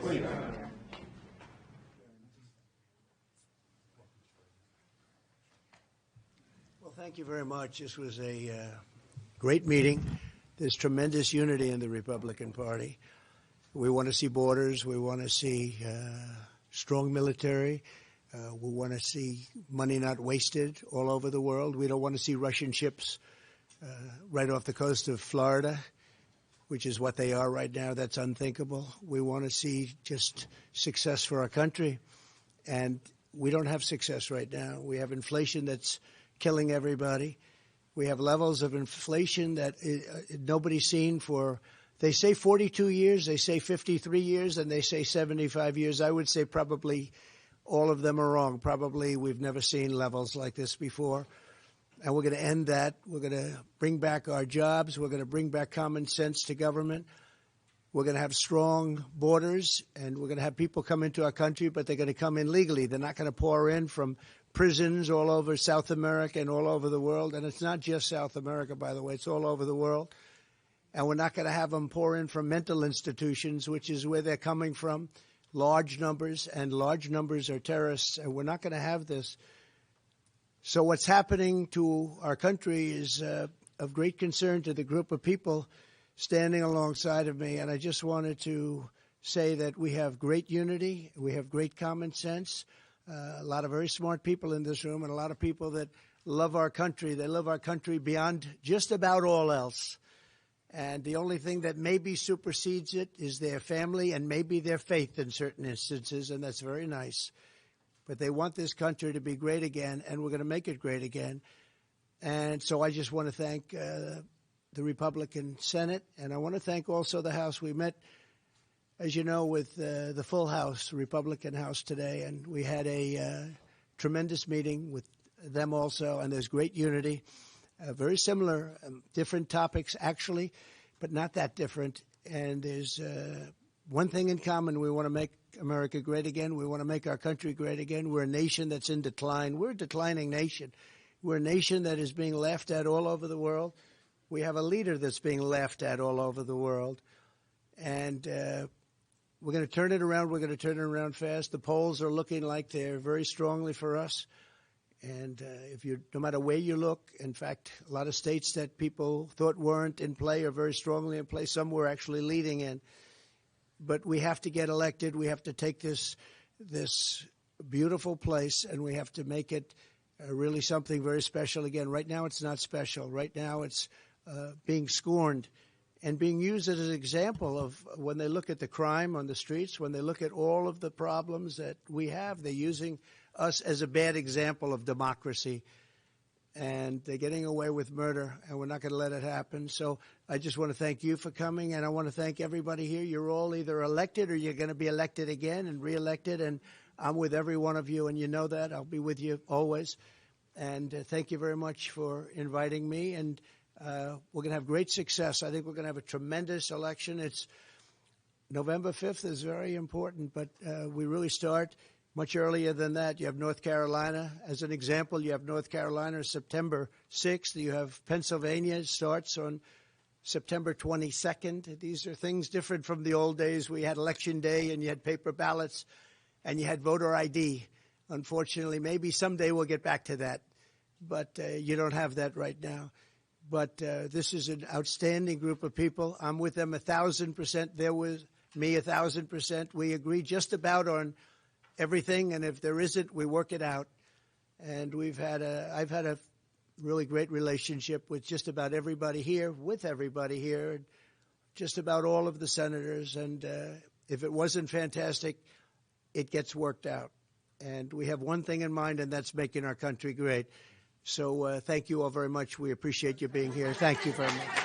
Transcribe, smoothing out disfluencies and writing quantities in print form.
Well, thank you very much. This was a great meeting. There's tremendous unity in the Republican Party. We want to see borders. We want to see strong military. We want to see money not wasted all over the world. We don't want to see Russian ships right off the coast of Florida, which is what they are right now. That's unthinkable. We want to see just success for our country. And we don't have success right now. We have inflation that's killing everybody. We have levels of inflation that nobody's seen for, they say 42 years, they say 53 years, and they say 75 years. I would say probably all of them are wrong. Probably we've never seen levels like this before. And we're going to end that. We're going to bring back our jobs. We're going to bring back common sense to government. We're going to have strong borders, and we're going to have people come into our country, but they're going to come in legally. They're not going to pour in from prisons all over South America and all over the world. And it's not just South America, by the way. It's all over the world. And we're not going to have them pour in from mental institutions, which is where they're coming from, large numbers, and large numbers are terrorists. And we're not going to have this. So what's happening to our country is of great concern to the group of people standing alongside of me. And I just wanted to say that we have great unity. We have great common sense. A lot of very smart people in this room and a lot of people that love our country. They love our country beyond just about all else. And the only thing that maybe supersedes it is their family and maybe their faith in certain instances, and that's very nice. But they want this country to be great again, and we're going to make it great again. And so I just want to thank the Republican Senate, and I want to thank also the House. We met, as you know, with the full House, Republican House today, and we had a tremendous meeting with them also, and there's great unity. Very similar, different topics actually, but not that different. And there's one thing in common. We want to make America great again. We want to make our country great again. We're a nation that's in decline. We're a declining nation. We're a nation that is being laughed at all over the world. We have a leader that's being laughed at all over the world. And we're going to turn it around. We're going to turn it around fast. The polls are looking like they're very strongly for us. And no matter where you look, in fact, a lot of states that people thought weren't in play are very strongly in play. Some were actually leading in. But we have to get elected. We have to take this beautiful place, and we have to make it really something very special again. Right now, it's not special. Right now, it's being scorned and being used as an example of when they look at the crime on the streets, when they look at all of the problems that we have, they're using us as a bad example of democracy. And they're getting away with murder, and we're not going to let it happen. So I just want to thank you for coming, and I want to thank everybody here. You're all either elected or you're going to be elected again and reelected, and I'm with every one of you, and you know that. I'll be with you always. And thank you very much for inviting me, and we're going to have great success. I think we're going to have a tremendous election. It's November 5th is very important, but we really start much earlier than that. You have North Carolina. As an example, you have North Carolina September 6th. You have Pennsylvania starts on September 22nd. These are things different from the old days. We had Election Day, and you had paper ballots, and you had voter ID. Unfortunately, maybe someday we'll get back to that, but you don't have that right now. But this is an outstanding group of people. I'm with them 1,000%. They're with me 1,000%. We agree just about on everything, and if there isn't, we work it out. And I've had a really great relationship with just about everybody here, just about all of the senators. And if it wasn't fantastic, it gets worked out. And we have one thing in mind, and that's making our country great. So thank you all very much. We appreciate you being here. Thank you very much.